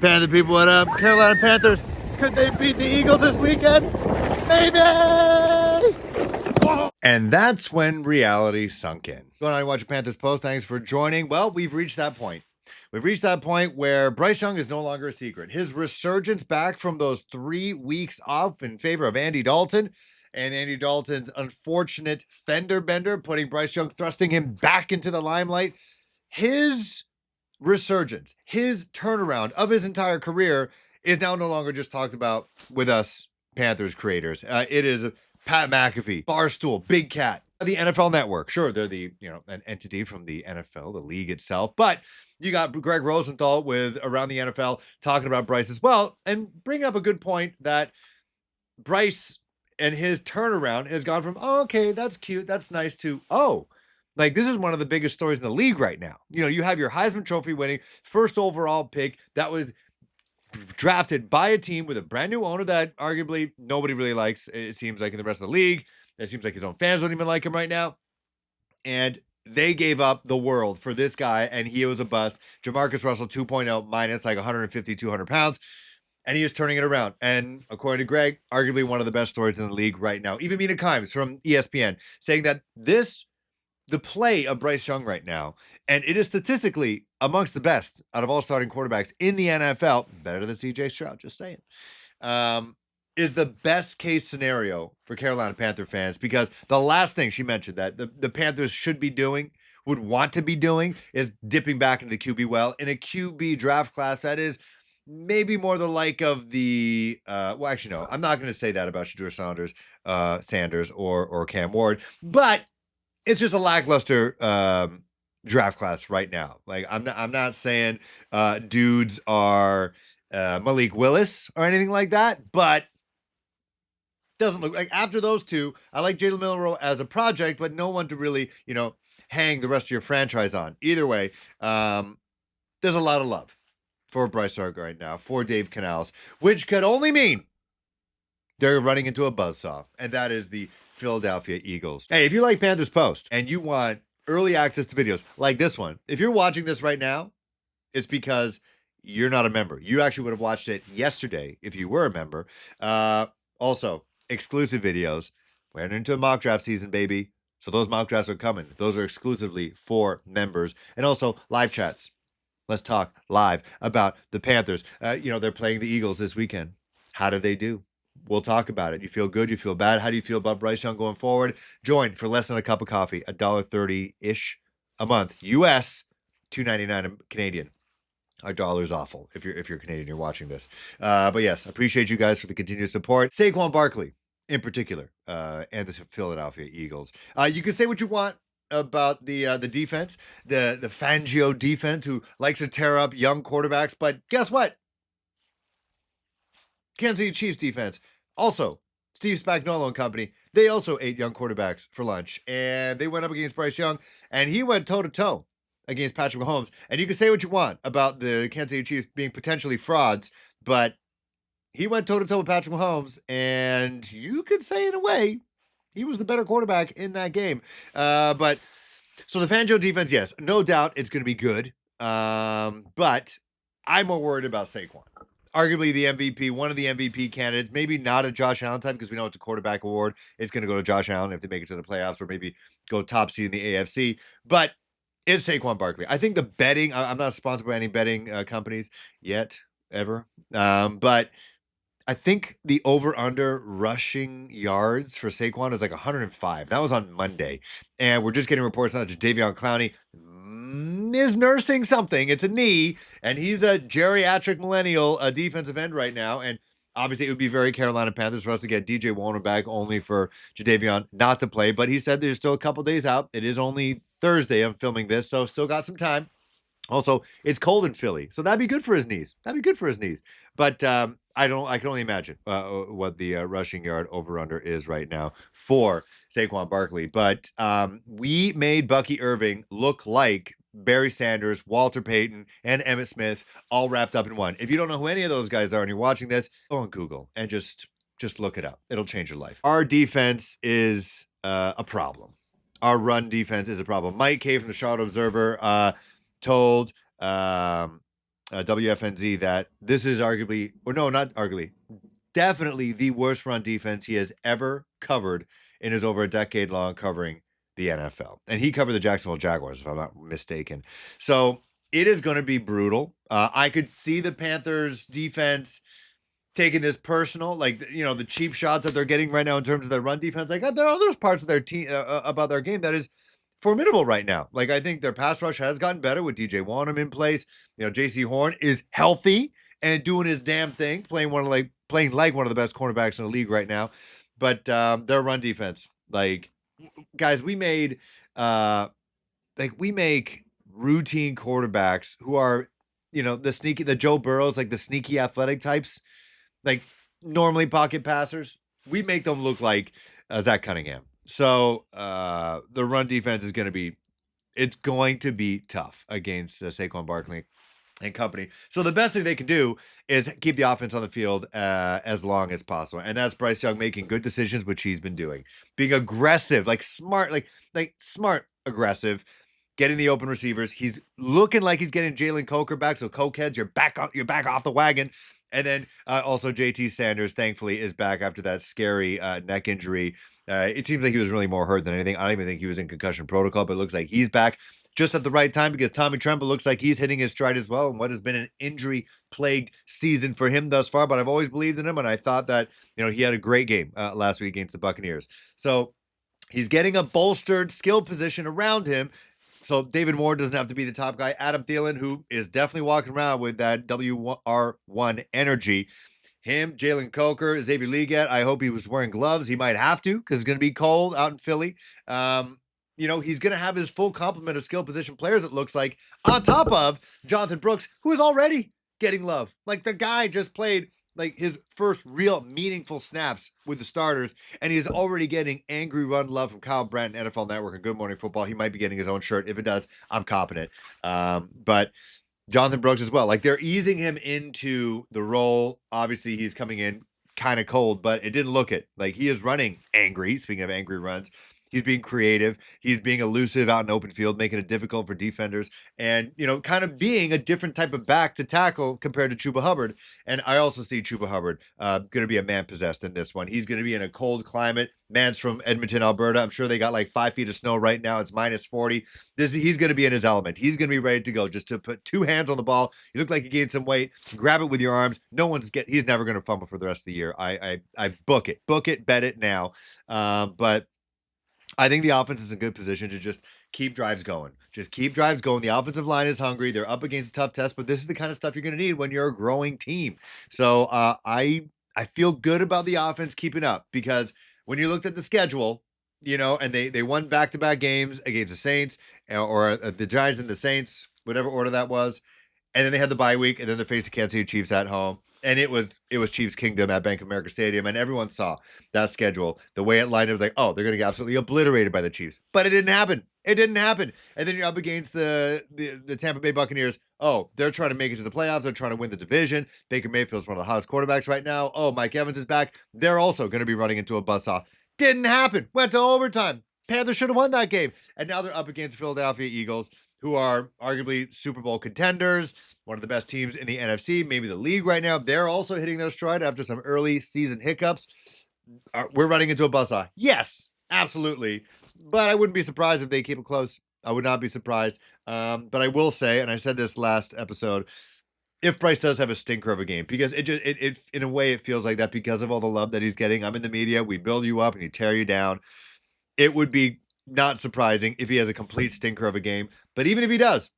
Panther people, what up? Carolina Panthers, could they beat the Eagles this weekend? Maybe! And that's when reality sunk in. Going on and watch a Panthers post. Thanks for joining. Well, we've reached that point. We've reached that point where Bryce Young is no longer a secret. His resurgence back from those 3 weeks off in favor of Andy Dalton, and Andy Dalton's unfortunate fender bender, putting Bryce Young, thrusting him back into the limelight. His resurgence, his turnaround of his entire career is now no longer just talked about with us Panthers creators. It is Pat McAfee, Barstool, Big Cat, the NFL Network. Sure, they're the, an entity from the NFL, the league itself, but you got Greg Rosenthal with Around the NFL talking about Bryce as well, and bring up a good point that Bryce and his turnaround has gone from, oh, okay, that's cute, that's nice, to, oh, like, this is one of the biggest stories in the league right now. You have your Heisman Trophy winning first overall pick that was drafted by a team with a brand new owner that arguably nobody really likes, it seems like, in the rest of the league. It seems like his own fans don't even like him right now. And they gave up the world for this guy, and he was a bust. Jamarcus Russell 2.0 minus like 150, 200 pounds. And he is turning it around. And according to Greg, arguably one of the best stories in the league right now. Even Mina Kimes from ESPN saying that the play of Bryce Young right now, and it is statistically amongst the best out of all starting quarterbacks in the NFL, better than CJ Stroud, just saying, is the best case scenario for Carolina Panther fans, because the last thing she mentioned that the Panthers should be doing, would want to be doing, is dipping back into the QB well in a QB draft class that is maybe more the like of the, well, actually, no, I'm not going to say that about Shedeur Sanders or Cam Ward, but it's just a lackluster draft class right now. Like, I'm not saying dudes are Malik Willis or anything like that, but doesn't look like, after those two, I like Jalen Milroe as a project, but no one to really, hang the rest of your franchise on. Either way, there's a lot of love for Bryce Young right now, for Dave Canales, which could only mean they're running into a buzzsaw, and that is the Philadelphia Eagles. Hey, if you like Panthers Post and you want early access to videos like this one, if you're watching this right now, it's because you're not a member. You actually would have watched it yesterday if you were a member. Also, exclusive videos. We're into a mock draft season, baby. So those mock drafts are coming. Those are exclusively for members. And also live chats. Let's talk live about the Panthers. They're playing the Eagles this weekend. How did they do? We'll talk about it. You feel good? You feel bad? How do you feel about Bryce Young going forward? Join for less than a cup of coffee, $1.30-ish a month. US, $2.99 Canadian. Our dollar's awful if you're Canadian, you're watching this. But yes, appreciate you guys for the continued support. Saquon Barkley, in particular, and the Philadelphia Eagles. You can say what you want about the defense, the Fangio defense, who likes to tear up young quarterbacks, but guess what? Kansas City Chiefs defense, also Steve Spagnuolo and company, they also ate young quarterbacks for lunch, and they went up against Bryce Young, and he went toe-to-toe against Patrick Mahomes. And you can say what you want about the Kansas City Chiefs being potentially frauds, but he went toe-to-toe with Patrick Mahomes, and you could say in a way he was the better quarterback in that game. But so the Fangio defense, yes, no doubt it's going to be good, but I'm more worried about Saquon. Arguably the MVP, one of the MVP candidates, maybe not a Josh Allen type, because we know it's a quarterback award. It's going to go to Josh Allen if they make it to the playoffs, or maybe go top seed in the AFC. But it's Saquon Barkley. I think the betting, I'm not sponsored by any betting companies yet, ever. But I think the over-under rushing yards for Saquon is like 105. That was on Monday. And we're just getting reports now that Jadeveon Clowney is nursing something. It's a knee, and he's a geriatric millennial defensive end right now. And obviously, it would be very Carolina Panthers for us to get DJ Warner back, only for Jadeveon not to play. But he said there's still a couple days out. It is only Thursday I'm filming this, so still got some time. Also, it's cold in Philly, so that'd be good for his knees. But I can only imagine what the rushing yard over-under is right now for Saquon Barkley. But we made Bucky Irving look like Barry Sanders, Walter Payton, and Emmitt Smith all wrapped up in one. If you don't know who any of those guys are and you're watching this, go on Google and just look it up. It'll change your life. Our defense is a problem. Our run defense is a problem. Mike K from the Charlotte Observer told WFNZ that this is arguably, or no, not arguably, definitely the worst run defense he has ever covered in his over a decade long covering the NFL. And he covered the Jacksonville Jaguars, if I'm not mistaken. So it is going to be brutal. I could see the Panthers defense taking this personal, like, the cheap shots that they're getting right now in terms of their run defense. Like, there are other parts of their team about their game that is formidable right now. Like, I think their pass rush has gotten better with DJ Wanham in place. JC Horn is healthy and doing his damn thing, playing like one of the best cornerbacks in the league right now. But their run defense, like, guys, we make routine quarterbacks who are, the Joe Burrows, like the sneaky athletic types, like normally pocket passers, we make them look like Zach Cunningham. So the run defense is going to be tough against Saquon Barkley and company. So the best thing they can do is keep the offense on the field as long as possible. And that's Bryce Young making good decisions, which he's been doing. Being aggressive, like smart, like smart, aggressive, getting the open receivers. He's looking like he's getting Jalen Coker back. So cokeheads, you're back off the wagon. And then also JT Sanders, thankfully, is back after that scary neck injury. It seems like he was really more hurt than anything. I don't even think he was in concussion protocol, but it looks like he's back just at the right time because Tommy Tremble looks like he's hitting his stride as well in what has been an injury-plagued season for him thus far. But I've always believed in him, and I thought that he had a great game last week against the Buccaneers. So he's getting a bolstered skill position around him. So David Moore doesn't have to be the top guy. Adam Thielen, who is definitely walking around with that WR1 energy. Him, Jalen Coker, Xavier Leggett. I hope he was wearing gloves. He might have to because it's going to be cold out in Philly. He's going to have his full complement of skill position players, it looks like, on top of Jonathan Brooks, who is already getting love. Like, the guy just played like his first real meaningful snaps with the starters, and he's already getting angry run love from Kyle Brandt, NFL Network, and Good Morning Football. He might be getting his own shirt. If it does, I'm confident. But Jonathan Brooks as well. Like, they're easing him into the role. Obviously, he's coming in kind of cold, but it didn't look it. Like, he is running angry. Speaking of angry runs, he's being creative. He's being elusive out in open field, making it difficult for defenders and, kind of being a different type of back to tackle compared to Chuba Hubbard. And I also see Chuba Hubbard going to be a man possessed in this one. He's going to be in a cold climate. Man's from Edmonton, Alberta. I'm sure they got like 5 feet of snow right now. It's minus 40. He's going to be in his element. He's going to be ready to go just to put 2 hands on the ball. You look like you gained some weight. Grab it with your arms. He's never going to fumble for the rest of the year. I book it, bet it now. But I think the offense is in good position to just keep drives going. Just keep drives going. The offensive line is hungry. They're up against a tough test, but this is the kind of stuff you're going to need when you're a growing team. So I feel good about the offense keeping up because when you looked at the schedule, and they won back-to-back games against the Saints or the Giants and the Saints, whatever order that was, and then they had the bye week, and then they faced the Kansas City Chiefs at home. And it was Chiefs Kingdom at Bank of America Stadium, and everyone saw that schedule. The way it lined up was like, oh, they're going to get absolutely obliterated by the Chiefs. But it didn't happen. And then you're up against the Tampa Bay Buccaneers. Oh, they're trying to make it to the playoffs. They're trying to win the division. Baker Mayfield's one of the hottest quarterbacks right now. Oh, Mike Evans is back. They're also going to be running into a buzzsaw. Didn't happen. Went to overtime. Panthers should have won that game. And now they're up against the Philadelphia Eagles, who are arguably Super Bowl contenders, one of the best teams in the NFC, maybe the league right now. They're also hitting their stride after some early season hiccups. We're running into a buzzsaw. Yes, absolutely. But I wouldn't be surprised if they keep it close. I would not be surprised. But I will say, and I said this last episode, if Bryce does have a stinker of a game, because it in a way it feels like that because of all the love that he's getting. I'm in the media. We build you up and you tear you down. It would be not surprising if he has a complete stinker of a game. But even if he does,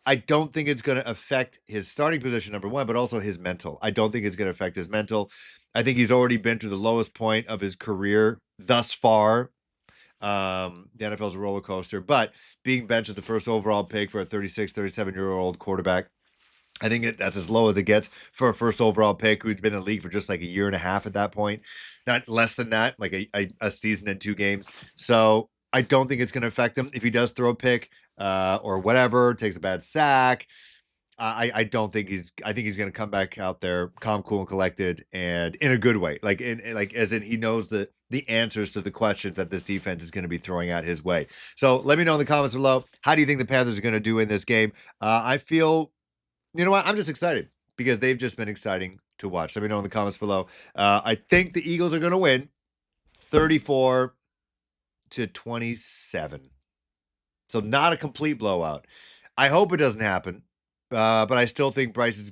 I don't think it's going to affect his starting position, number one, but also his mental. I don't think it's going to affect his mental. I think he's already been to the lowest point of his career thus far. The NFL's a roller coaster, but being benched as the first overall pick for a 36, 37-year-old quarterback, I think that's as low as it gets for a first overall pick who's been in the league for just like a year and a half at that point. Not less than that, like a season and 2 games. So I don't think it's going to affect him. If he does throw a pick or whatever, takes a bad sack, I don't think I think he's going to come back out there calm, cool, and collected, and in a good way. Like as in he knows the answers to the questions that this defense is going to be throwing out his way. So let me know in the comments below. How do you think the Panthers are going to do in this game? I feel You know what? I'm just excited because they've just been exciting to watch. Let me know in the comments below. I think the Eagles are going to win 34-27. So not a complete blowout. I hope it doesn't happen. But I still think Bryce is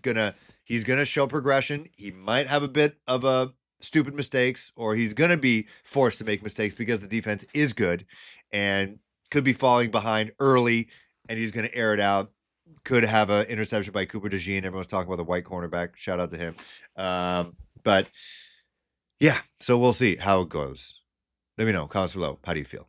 he's gonna show progression. He might have a bit of a stupid mistakes, or he's gonna be forced to make mistakes because the defense is good and could be falling behind early, and he's gonna air it out. Could have an interception by Cooper DeJean. Everyone's talking about the white cornerback. Shout out to him. But yeah, so we'll see how it goes. Let me know. Comments below. How do you feel?